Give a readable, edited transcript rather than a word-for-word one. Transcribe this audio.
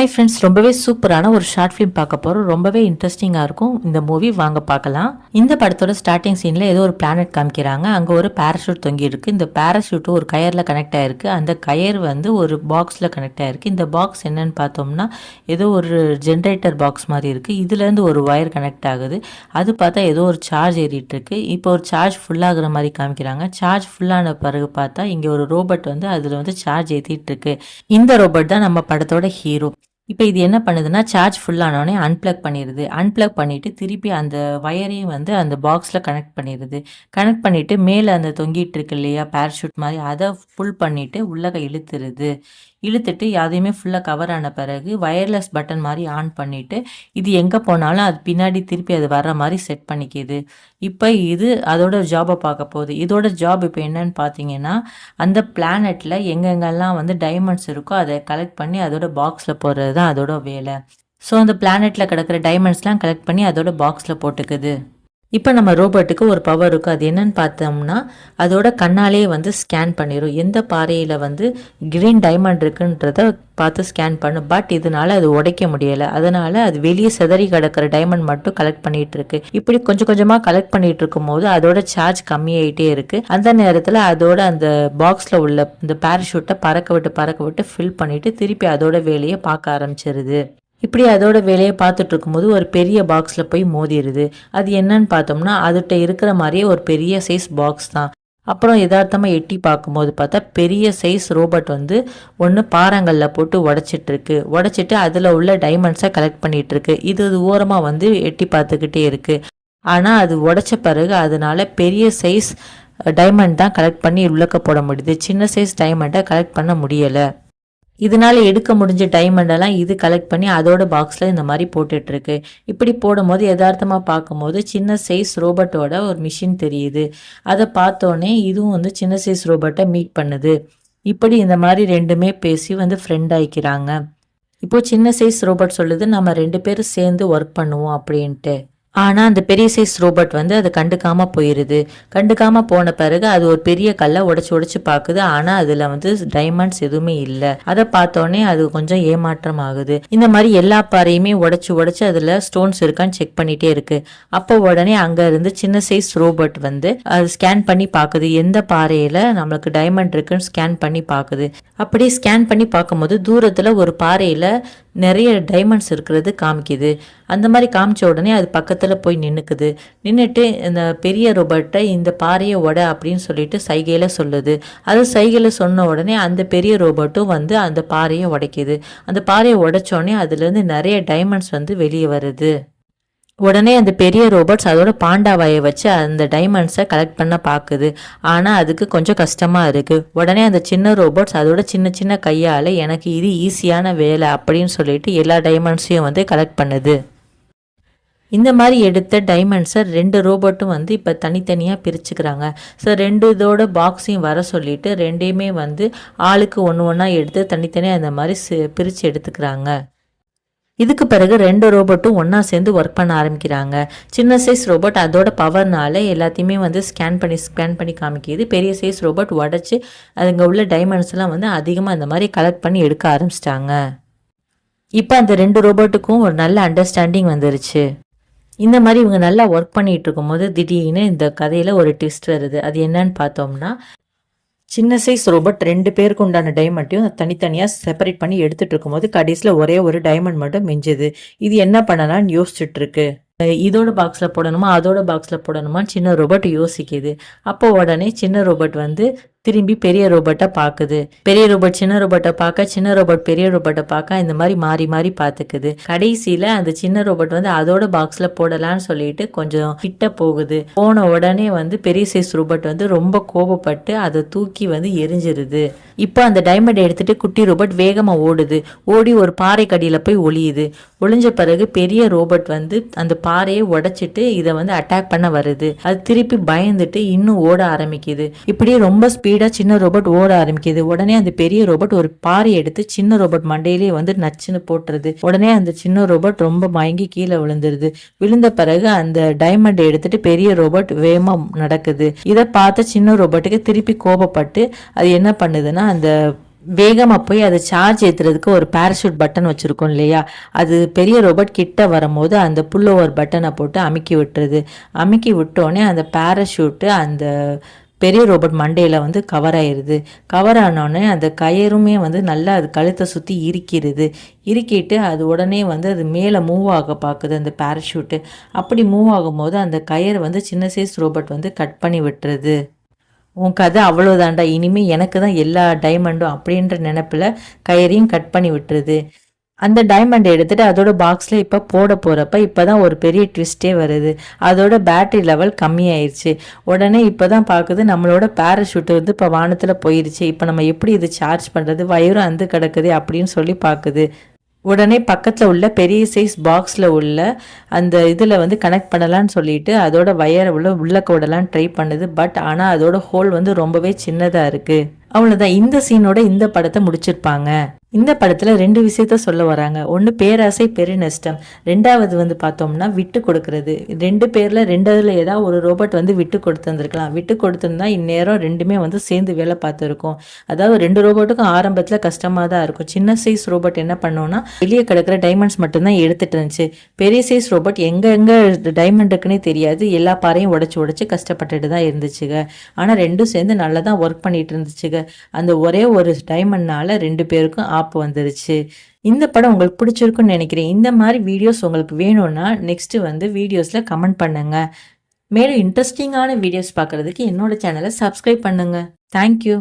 Hi friends, ரொம்பவே சூப்பரான ஒரு ஷார்ட் ஃபிலிம் பார்க்க போகிறோம். ரொம்பவே இன்ட்ரெஸ்டிங்காக இருக்கும் இந்த மூவி. வாங்க பார்க்கலாம். இந்த படத்தோட ஸ்டார்டிங் சீனில் ஏதோ ஒரு பிளானட் காமிக்கிறாங்க. அங்கே ஒரு பேராஷூட் தொங்கி இருக்கு. இந்த பேராஷூட் ஒரு கயரில் கனெக்ட் ஆயிருக்கு. அந்த கயர் வந்து ஒரு பாக்ஸில் கனெக்ட் ஆயிருக்கு. இந்த பாக்ஸ் என்னன்னு பார்த்தோம்னா ஏதோ ஒரு ஜென்ரேட்டர் பாக்ஸ் மாதிரி இருக்குது. இதுலேருந்து ஒரு ஒயர் கனெக்ட் ஆகுது. அது பார்த்தா ஏதோ ஒரு சார்ஜ் ஏறிட்டு இருக்கு. இப்போ ஒரு சார்ஜ் ஃபுல்லாகிற மாதிரி காமிக்கிறாங்க. சார்ஜ் ஃபுல்லான பிறகு பார்த்தா இங்கே ஒரு ரோபோட் வந்து அதில் வந்து சார்ஜ் ஏற்றிட்டு இருக்கு. இந்த ரோபோட் தான் நம்ம படத்தோட ஹீரோ. இப்போ இது என்ன பண்ணுதுன்னா, சார்ஜ் ஃபுல்லானோடனே அன்பிளக் பண்ணிடுது. அன்பிளக் பண்ணிவிட்டு திருப்பி அந்த வயரையும் வந்து அந்த பாக்ஸில் கனெக்ட் பண்ணிடுது. கனெக்ட் பண்ணிவிட்டு மேலே அந்த தொங்கிட்டு இருக்கு இல்லையா பேராஷூட் மாதிரி, அதை ஃபுல் பண்ணிவிட்டு உள்ளக இழுத்துருது. இழுத்துட்டு அதையுமே ஃபுல்லாக கவர் ஆன பிறகு வயர்லெஸ் பட்டன் மாதிரி ஆன் பண்ணிவிட்டு இது எங்கே போனாலும் அது பின்னாடி திருப்பி அது வர்ற மாதிரி செட் பண்ணிக்கிது. இப்போ இது அதோட ஜாபை பார்க்க போகுது. இதோட ஜாப் இப்போ என்னன்னு பார்த்தீங்கன்னா, அந்த பிளானெட்டில் எங்கெங்கெல்லாம் வந்து டைமண்ட்ஸ் இருக்கோ அதை கலெக்ட் பண்ணி அதோட பாக்ஸில் போடுறது தான் அதோட வேலை. ஸோ அந்த பிளானெட்டில் கிடக்கிற டைமண்ட்ஸ்லாம் கலெக்ட் பண்ணி அதோட பாக்ஸில் போட்டுக்குது. இப்போ நம்ம ரோபோட்டுக்கு ஒரு பவர் இருக்குது. அது என்னன்னு பார்த்தோம்னா, அதோட கண்ணாலே வந்து ஸ்கேன் பண்ணிடும். எந்த பாறையில் வந்து கிரீன் டைமண்ட் இருக்குன்றத பார்த்து ஸ்கேன் பண்ணும். பட் இதனால அது உடைக்க முடியலை. அதனால அது வெளியே சிதறி கிடக்கிற டைமண்ட் மட்டும் கலெக்ட் பண்ணிட்டு இருக்கு. இப்படி கொஞ்சம் கொஞ்சமாக கலெக்ட் பண்ணிட்டு இருக்கும் போது அதோட சார்ஜ் கம்மியாயிட்டே இருக்கு. அந்த நேரத்தில் அதோட அந்த பாக்ஸில் உள்ள இந்த பேராஷூட்டை பறக்க விட்டு ஃபில் பண்ணிட்டு திருப்பி அதோட வேலையை பார்க்க ஆரம்பிச்சிருது. இப்படி அதோட வேலையை பார்த்துட்டு இருக்கும்போது ஒரு பெரிய பாக்ஸில் போய் மோதிடுது. அது என்னன்னு பார்த்தோம்னா, அதுகிட்ட இருக்கிற மாதிரியே ஒரு பெரிய சைஸ் பாக்ஸ் தான். அப்புறம் யதார்த்தமாக எட்டி பார்க்கும்போது பார்த்தா பெரிய சைஸ் ரோபோட் வந்து ஒன்று பாறாங்கல்ல போட்டு உடைச்சிட்டு அதில் உள்ள டைமண்ட்ஸை கலெக்ட் பண்ணிட்டு இருக்கு. இது ஓரமாக வந்து எட்டி பார்த்துக்கிட்டே இருக்கு. ஆனால் அது உடைச்ச பிறகு அதனால பெரிய சைஸ் டைமண்ட் தான் கலெக்ட் பண்ணி உள்ளக்க போட முடியுது. சின்ன சைஸ் டைமண்டை கலெக்ட் பண்ண முடியலை. இதனால எடுக்க முடிஞ்ச டைமண்டெல்லாம் இது கலெக்ட் பண்ணி அதோட பாக்ஸில் இந்த மாதிரி போட்டுட்ருக்கு. இப்படி போடும்போது யதார்த்தமாக பார்க்கும்போது சின்ன சைஸ் ரோபோட்டோட ஒரு மிஷின் தெரியுது. அதை பார்த்தோன்னே இதுவும் வந்து சின்ன சைஸ் ரோபோட்டை மீட் பண்ணுது. இப்படி இந்த மாதிரி ரெண்டுமே பேசி வந்து ஃப்ரெண்ட் ஆகிக்கிறாங்க. இப்போது சின்ன சைஸ் ரோபோட் சொல்லுது, நம்ம 2 பேரும் சேர்ந்து ஒர்க் பண்ணுவோம் அப்படின்ட்டு. ஆனால் அந்த பெரிய சைஸ் ரோபோட் வந்து அது கண்டுக்காமல் போயிடுது. கண்டுக்காமல் போன பிறகு அது ஒரு பெரிய கல்லை உடச்சி பார்க்குது. ஆனால் அதில் வந்து டைமண்ட்ஸ் எதுவுமே இல்லை. அதை பார்த்தோன்னே அது கொஞ்சம் ஏமாற்றம் ஆகுது. இந்த மாதிரி எல்லா பாறையுமே உடச்சி அதில் ஸ்டோன்ஸ் இருக்கான்னு செக் பண்ணிகிட்டே இருக்கு. அப்போ உடனே அங்கே இருந்து சின்ன சைஸ் ரோபோட் வந்து அது ஸ்கேன் பண்ணி பார்க்குது. எந்த பாறையில் நம்மளுக்கு டைமண்ட் இருக்குன்னு ஸ்கேன் பண்ணி பார்க்குது. அப்படியே ஸ்கேன் பண்ணி பார்க்கும்போது தூரத்தில் ஒரு பாறையில் நிறைய டைமண்ட்ஸ் இருக்கிறது காமிக்குது. அந்த மாதிரி காமிச்ச உடனே அது பக்கத்தில் போய் நின்றுட்டு இந்த பெரிய ரோபோட்டை இந்த பாறையை அப்படின்னு சொல்லிட்டு சைகையில் சொல்லுது. அது சைகையில் சொன்ன உடனே அந்த பெரிய ரோபோட்டும் வந்து அந்த பாறையை உடைக்குது. அந்த பாறையை உடைச்சோடனே அதுலேருந்து நிறைய டைமண்ட்ஸ் வந்து வெளியே வருது. உடனே அந்த பெரிய ரோபோட்ஸ் அதோட பாண்டாவாயை வச்சு அந்த டைமண்ட்ஸை கலெக்ட் பண்ண பார்க்குது. ஆனால் அதுக்கு கொஞ்சம் கஷ்டமாக இருக்குது. உடனே அந்த சின்ன ரோபோட்ஸ் அதோட சின்ன கையால் எனக்கு இது ஈஸியான வேலை அப்படின்னு சொல்லிட்டு எல்லா டைமண்ட்ஸையும் வந்து கலெக்ட் பண்ணுது. இந்த மாதிரி எடுத்த டைமண்ட்ஸை 2 ரோபோட்டும் வந்து இப்போ தனித்தனியாக பிரிச்சுக்கிறாங்க. ஸோ 2 இதோட பாக்ஸையும் வர சொல்லிட்டு 2யுமே வந்து ஆளுக்கு ஒன்றா எடுத்து தனித்தனியாக அந்த மாதிரி பிரித்து எடுத்துக்கிறாங்க. இதுக்கு பிறகு 2 ரோபோட்டும் ஒன்றா சேர்ந்து ஒர்க் பண்ண ஆரம்பிக்கிறாங்க. சின்ன சைஸ் ரோபோட் அதோட பவர்னால எல்லாத்தையுமே வந்து ஸ்கேன் பண்ணி காமிக்கிது. பெரிய சைஸ் ரோபோட் உடச்சி அதுங்க உள்ள டைமண்ட்ஸ்லாம் வந்து அதிகமாக அந்த மாதிரி கலெக்ட் பண்ணி எடுக்க ஆரம்பிச்சிட்டாங்க. இப்போ அந்த 2 ரோபோட்டுக்கும் ஒரு நல்ல அண்டர்ஸ்டாண்டிங் வந்துருச்சு. இந்த மாதிரி இவங்க நல்லா ஒர்க் பண்ணிட்டு இருக்கும்போது திடீர்னு இந்த கதையில் ஒரு ட்விஸ்ட் வருது. அது என்னன்னு பார்த்தோம்னா, சின்ன சைஸ் ரோபோட் 2 பேருக்கு உண்டான டைமண்ட்டையும் தனித்தனியாக செப்பரேட் பண்ணி எடுத்துகிட்டு இருக்கும்போது கடைசியில் ஒரே ஒரு டைமண்ட் மட்டும் மிஞ்சுது. இது என்ன பண்ணலாம்னு யோசிச்சுட்டு இருக்கு. இதோட பாக்ஸில் போடணுமா அதோட பாக்ஸில் போடணுமான்னு சின்ன ரோபோட் யோசிக்குது. அப்போ உடனே சின்ன ரோபோட் வந்து திரும்பி பெரிய ரோபோட்டை பார்க்குது. பெரிய ரோபோட் சின்ன ரோபோட்டை பார்க்க, சின்ன ரோபோட் பெரிய ரோபோட்டை பார்க்க, இந்த மாதிரி மாறி பார்த்துக்குது. கடைசியில் அந்த சின்ன ரோபோட் வந்து அதோட பாக்ஸில் போடலான்னு சொல்லிட்டு கொஞ்சம் கிட்ட போகுது. போன உடனே வந்து பெரிய சைஸ் ரோபோட் வந்து ரொம்ப கோபப்பட்டு அதை தூக்கி வந்து எரிஞ்சிருது. இப்போ அந்த டைமண்ட் எடுத்துட்டு குட்டி ரோபோட் வேகமாக ஓடி ஒரு பாறை கடியில் போய் ஒளிஞ்ச பிறகு பெரிய ரோபோட் வந்து அந்த பாறையை உடைச்சிட்டு இதை வந்து அட்டாக் பண்ண வருது. அது திருப்பி பயந்துட்டு இன்னும் ஓட ஆரம்பிக்குது. இப்படி ரொம்ப ஸ்பீடாக சின்ன ரோபோட் ஓட ஆரம்பிக்குது. உடனே அந்த பெரிய ரோபோட் ஒரு பாறை எடுத்து சின்ன ரோபோட் மண்டையிலேயே வந்து நச்சுன்னு போட்டுருது. உடனே அந்த சின்ன ரோபோட் ரொம்ப மயங்கி கீழே விழுந்துருது. விழுந்த பிறகு அந்த டைமண்ட் எடுத்துட்டு பெரிய ரோபோட் வேகமாக நடக்குது. இதை பார்த்த சின்ன ரோபோட்டுக்கு திருப்பி கோபப்பட்டு அது என்ன பண்ணுதுன்னா அந்த வேகமா போய் அதை சார்ஜ் ஏத்துறதுக்கு ஒரு பேராஷூட் பட்டன் வச்சிருக்கோம் இல்லையா, அது பெரிய ரோபோட் கிட்ட வரும்போது அந்த புல் ஓவர் பட்டனை போட்டு அமுக்கி விட்டுருது. அமுக்கி விட்டோடனே அந்த பேராஷூட்டு அந்த பெரிய ரோபோட் மண்டையில வந்து கவர் ஆயிருது. கவர் ஆனோடனே அந்த கயிறுமே வந்து நல்லா அது கழுத்தை சுற்றி இறுக்கிடுது. இறுக்கிட்டு அது உடனே வந்து அது மேலே மூவ் ஆக பார்க்குது அந்த பேராஷூட்டு. அப்படி மூவ் ஆகும்போது அந்த கயிறு வந்து சின்ன சைஸ் ரோபோட் வந்து கட் பண்ணி விட்டுருது. உன் கதை அவ்வளோதாண்டா, இனிமே எனக்கு தான் எல்லா டைமண்டும் அப்படின்ற நினைப்பில் கயிறையும் கட் பண்ணி விட்டுருது. அந்த டைமண்ட் எடுத்துட்டு அதோட பாக்ஸ்ல இப்ப போட போறப்ப இப்பதான் ஒரு பெரிய ட்விஸ்டே வருது. அதோட பேட்டரி லெவல் கம்மியாயிருச்சு. உடனே இப்பதான் பாக்குது நம்மளோட பேராஷூட் வந்து இப்ப வானத்துல போயிருச்சு. இப்ப நம்ம எப்படி இது சார்ஜ் பண்றது, வயரும் அந்து கிடக்குது அப்படின்னு சொல்லி பாக்குது. உடனே பக்கத்தில் உள்ள பெரிய சைஸ் பாக்ஸில் உள்ள அந்த இதில் வந்து கனெக்ட் பண்ணலான்னு சொல்லிட்டு அதோட வயரை உள்ளக்க விடலான்னு ட்ரை பண்ணுது. பட் ஆனால் அதோட ஹோல் வந்து ரொம்பவே சின்னதாக இருக்குது. அவ்வளோதான், இந்த சீனோட இந்த படத்தை முடிச்சிருப்பாங்க. இந்த படத்தில் 2 விஷயத்த சொல்ல வராங்க. ஒன்று பேராசை பெருநஷ்டம், ரெண்டாவது வந்து பார்த்தோம்னா விட்டு கொடுக்கறது. 2 பேரில் 2ல் ஏதாவது ஒரு ரோபோட் வந்து விட்டு கொடுத்துருந்துருக்கலாம். விட்டு கொடுத்துருந்தா இந்நேரம் 2மே வந்து சேர்ந்து வேலை பார்த்துருக்கும். அதாவது 2 ரோபோட்டுக்கும் ஆரம்பத்தில் கஷ்டமாக தான் இருக்கும். சின்ன சைஸ் ரோபோட் என்ன பண்ணோன்னா வெளியே கிடக்கிற டைமண்ட்ஸ் மட்டும்தான் எடுத்துட்டு இருந்துச்சு. பெரிய சைஸ் ரோபோட் எங்கே டைமண்ட் இருக்குன்னே தெரியாது, எல்லா பாறையும் உடச்சி கஷ்டப்பட்டுட்டு தான் இருந்துச்சுங்க. ஆனால் 2ம் சேர்ந்து நல்லா தான் ஒர்க் பண்ணிட்டு இருந்துச்சுங்க. அந்த ஒரே ஒரு டைமண்ட்னால 2 பேருக்கும் ஆப்பு வந்துருச்சு. இந்த படம் உங்களுக்கு பிடிச்சிருக்குன்னு நினைக்கிறேன். இந்த மாதிரி வீடியோஸ் உங்களுக்கு வேணும்னா நெக்ஸ்ட் வந்து வீடியோஸ்ல கமெண்ட் பண்ணுங்க. மேலும் இன்ட்ரெஸ்டிங்கான வீடியோஸ் பார்க்கறதுக்கு என்னோட சேனலை சப்ஸ்கிரைப் பண்ணுங்க. தேங்க்யூ.